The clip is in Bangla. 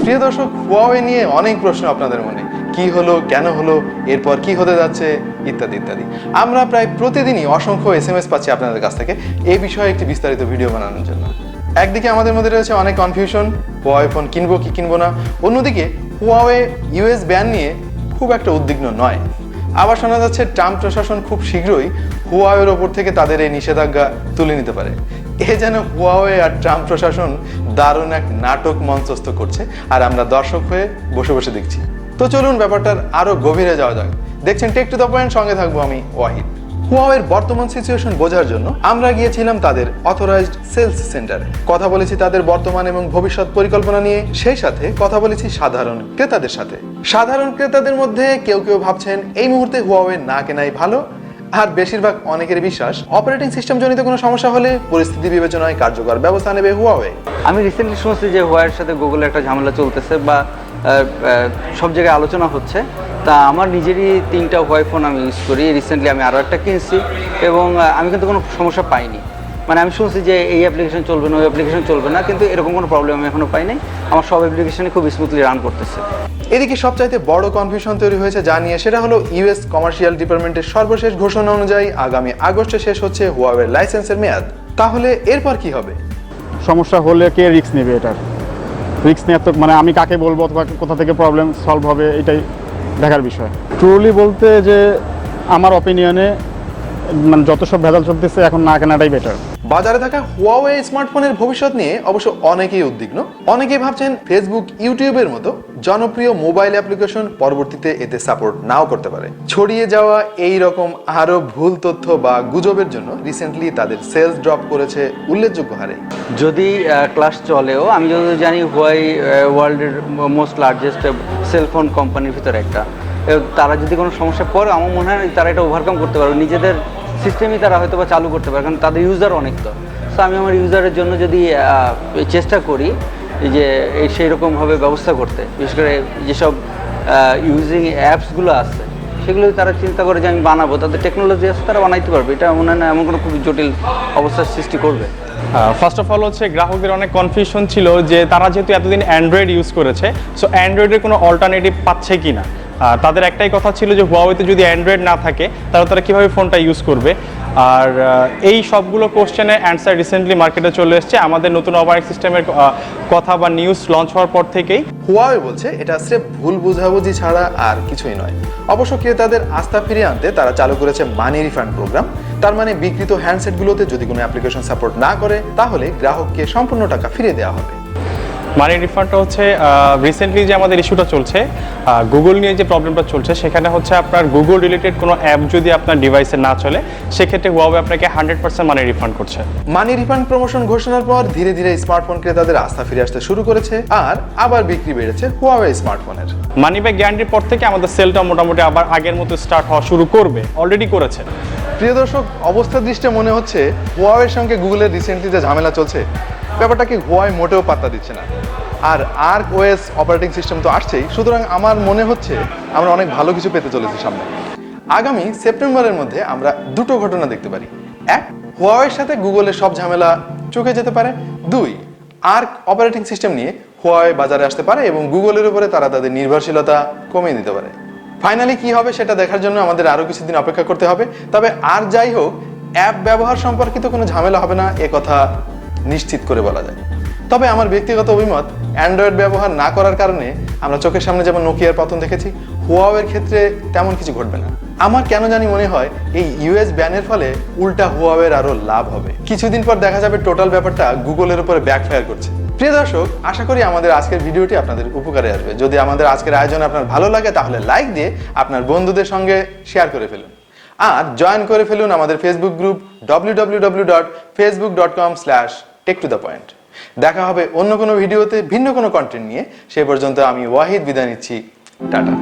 প্রিয় দর্শক, হুয়াওয়ে নিয়ে অনেক প্রশ্ন আপনাদের মনে, কি হলো, কেন হলো, এরপর কি হতে যাচ্ছে, ইত্যাদি ইত্যাদি। আমরা প্রায় প্রতিদিনই অসংখ্য SMS পাচ্ছি আপনাদের কাছ থেকে এই বিষয়ে একটি বিস্তারিত ভিডিও বানানোর জন্য। একদিকে আমাদের মধ্যে রয়েছে অনেক কনফিউশন, হুয়াওয়ে ফোন কিনবো কি কিনবো না। অন্যদিকে হুয়াওয়ে US ব্যান নিয়ে খুব একটা উদ্বিগ্ন নয়। আবার শোনা যাচ্ছে ট্রাম্প প্রশাসন খুব শীঘ্রই হুয়াওয়ের ওপর থেকে তাদের এই নিষেধাজ্ঞা তুলে নিতে পারে। এ যেন হুয়াওয়ে আর ট্রাম্প প্রশাসন দারুণ এক নাটক মঞ্চস্থ করছে, আর আমরা দর্শক হয়ে বসে বসে দেখছি। তো চলুন ব্যাপারটার আরো গভীরে যাওয়া যাক। দেখছেন টেক টু দ্য পয়েন্ট, সঙ্গে থাকবো আমি ওয়াহিদ। হুয়াওয়ের বর্তমান সিচুয়েশন বোঝার জন্য আমরা গিয়েছিলাম তাদের অথরাইজড সেলস সেন্টারে। কথা বলেছি তাদের বর্তমান এবং ভবিষ্যৎ পরিকল্পনা নিয়ে, সেই সাথে কথা বলেছি সাধারণ ক্রেতাদের সাথে। সাধারণ ক্রেতাদের মধ্যে কেউ কেউ ভাবছেন এই মুহূর্তে হুয়াওয়ে না কেনাই ভালো, আর বেশিরভাগ অনেকের বিশ্বাস অপারেটিং সিস্টেম জনিত কোনো সমস্যা হলে পরিস্থিতি বিবেচনায় কার্যকর ব্যবস্থা নেবে হুয়াওয়ে। আমি রিসেন্টলি শুনছি যে হুয়াওয়ের সাথে গুগলের একটা ঝামেলা চলতেছে বা সব জায়গায় আলোচনা হচ্ছে। তা আমার নিজেরই 3টা হুয়াওয়ে ফোন আমি ইউজ করি। রিসেন্টলি আমি আরও একটা কিনছি এবং আমি কিন্তু কোনো সমস্যা পাইনি। মানে আমি শুনছি যে এই অ্যাপ্লিকেশন চলবে না, ওই অ্যাপ্লিকেশন চলবে না, কিন্তু এরকম কোনো প্রবলেম আমি এখনও পাইনি। আমার সব অ্যাপ্লিকেশনই খুব স্মুথলি রান করতেছে। এদিকে সবচাইতে বড় কনফিউশন তৈরি হয়েছে যা নিয়ে, সেটা হলো US কমার্শিয়াল ডিপার্টমেন্টের সর্বশেষ ঘোষণা অনুযায়ী আগামী আগস্টে শেষ হচ্ছে হুয়াওয়ের লাইসেন্সের মেয়াদ। তাহলে এরপর কি হবে? সমস্যা হলে কে রিস্ক নেবে? এটার রিস্ক নেওয়ার তো মানে আমি কাকে বলবো অথবা কোথা থেকে প্রবলেম সলভ হবে, এটাই দেখার বিষয়। ট্রুলি বলতে যে আমার অপিনিয়নে মানে যত সব ভেজাল চলতেছে এখন না কেনাটাই বেটার। বাজারে থাকা হুয়াওয়ে স্মার্টফোনের ভবিষ্যৎ নিয়ে অবশ্য অনেকেই উদ্বিগ্ন। অনেকেই ভাবছেন ফেসবুক, ইউটিউবের মতো জনপ্রিয় মোবাইল অ্যাপ্লিকেশন পরবর্তীতে এতে সাপোর্ট নাও করতে পারে। ছড়িয়ে যাওয়া এই রকম আরো ভুল তথ্য বা গুজবের জন্য রিসেন্টলি তাদের সেলস ড্রপ করেছে উল্লেখযোগ্য হারে। যদি ক্লাস চলেও, আমি যতদূর জানি হুয়াওয়ে ওয়ার্ল্ডের মোস্ট লার্জেস্ট সেলফোন কোম্পানির ভিতরে একটা। তারা যদি কোনো সমস্যা পড়ে, আমার মনে হয় তারা এটা ওভারকাম করতে পারবে, নিজেদের সিস্টেমই তারা হয়তো বা চালু করতে পারে, কারণ তাদের ইউজার অনেক। তো আমি আমার ইউজারের জন্য যদি চেষ্টা করি যে সেই রকমভাবে ব্যবস্থা করতে, বিশেষ করে যেসব ইউজিং অ্যাপসগুলো আছে সেগুলো তারা চিন্তা করে যে আমি বানাবো, তাদের টেকনোলজি আছে, তারা বানাইতে পারবে। এটা মনে হয় না এমন কোনো খুব জটিল অবস্থার সৃষ্টি করবে। ফার্স্ট অফ অল হচ্ছে গ্রাহকদের অনেক কনফিউশন ছিল যে তারা যেহেতু এতদিন অ্যান্ড্রয়েড ইউজ করেছে, সো অ্যান্ড্রয়েডের কোনো অল্টারনেটিভ পাচ্ছে কি না। তাদের একটাই কথা ছিল যে হুয়াওয়েতে যদি অ্যান্ড্রয়েড না থাকে তাহলে তারা কীভাবে ফোনটা ইউজ করবে। আর এই সবগুলো কোশ্চেনের অ্যান্সার রিসেন্টলি মার্কেটে চলে এসছে আমাদের নতুন অপারেটিং সিস্টেমের কথা বা নিউজ লঞ্চ হওয়ার পর থেকেই। হুয়াওয়ে বলছে এটা স্রেফ ভুল বুঝাবুঝি ছাড়া আর কিছুই নয়। অবশ্য ক্রেতাদের আস্থা ফিরিয়ে আনতে তারা চালু করেছে মানি রিফান্ড প্রোগ্রাম। তার মানে বিক্রিত হ্যান্ডসেটগুলোতে যদি কোনো অ্যাপ্লিকেশন সাপোর্ট না করে তাহলে গ্রাহককে সম্পূর্ণ টাকা ফিরিয়ে দেওয়া হবে। মানি রিফান্ডটা হচ্ছে রিসেন্টলি যে আমাদের ইস্যুটা চলছে গুগল নিয়ে যে প্রবলেমটা চলছে, সেখানে হচ্ছে আপনার গুগল রিলেটেড কোনো অ্যাপ যদি আপনার ডিভাইসে না চলে সেক্ষেত্রে হুয়াওয়ে আপনাকে 100% মানি রিফান্ড করছে। মানি রিফান্ড প্রমোশন ঘোষণার পর ধীরে ধীরে স্মার্টফোন ক্রেতাদের আস্থা ফিরে আসতে শুরু করেছে, আর আবার বিক্রি বেড়েছে হুয়াওয়ে স্মার্টফোনের। মানি ব্যাক গ্যারান্টির পর থেকে আমাদের সেলটা মোটামুটি আবার আগের মতো স্টার্ট হওয়া শুরু করবে, অলরেডি করেছে। প্রিয় দর্শক, অবস্থা দৃষ্টে মনে হচ্ছে হুয়াওয়ের সঙ্গে গুগলের রিসেন্টলি যে ঝামেলা চলছে ব্যাপারটাকে হুয়াওয়ে মোটেও পাত্তা দিচ্ছে না। আর আর্ক ওএস অপারেটিং সিস্টেম তো আসছেই, সুতরাং আমার মনে হচ্ছে আমরা অনেক ভালো কিছু পেতে চলেছি সামনে। আগামী সেপ্টেম্বরের মধ্যে আমরা দুটো ঘটনা দেখতে পারি। এক, হুয়াওয়ের সাথে গুগলের সব ঝামেলা চুকে যেতে পারে। 2, আর্ক অপারেটিং সিস্টেম নিয়ে হুয়াওয়ে বাজারে আসতে পারে এবং গুগলের উপরে তারা তাদের নির্ভরশীলতা কমিয়ে দিতে পারে। ফাইনালি কি হবে সেটা দেখার জন্য আমাদের আরো কিছুদিন অপেক্ষা করতে হবে। তবে আর যাই হোক, অ্যাপ ব্যবহার সম্পর্কিত কোনো ঝামেলা হবে না এ কথা নিশ্চিত করে বলা যায়। তবে আমার ব্যক্তিগত অভিমত, অ্যান্ড্রয়েড ব্যবহার না করার কারণে আমরা চোখের সামনে যেমন নোকিয়ার পতন দেখেছি, হুয়াওয়ের ক্ষেত্রে তেমন কিছু ঘটবে না। আমার কেন জানি মনে হয় এই US ব্যানের ফলে উল্টা হুয়াওয়ের আরো লাভ হবে। কিছুদিন পর দেখা যাবে টোটাল ব্যাপারটা গুগলের উপরে ব্যাকফায়ার করছে। প্রিয় দর্শক, আশা করি আমাদের আজকের ভিডিওটি আপনাদের উপকারে আসবে। যদি আমাদের আজকের আয়োজন আপনার ভালো লাগে তাহলে লাইক দিয়ে আপনার বন্ধুদের সঙ্গে শেয়ার করে ফেলুন, আর জয়েন করে ফেলুন আমাদের ফেসবুক গ্রুপ www.facebook.com/techtothepoint। দেখা হবে অন্য কোনো ভিডিওতে ভিন্ন কোনো কন্টেন্ট নিয়ে। সে পর্যন্ত আমি ওয়াহিদ বিদায় নিচ্ছি। টাটা।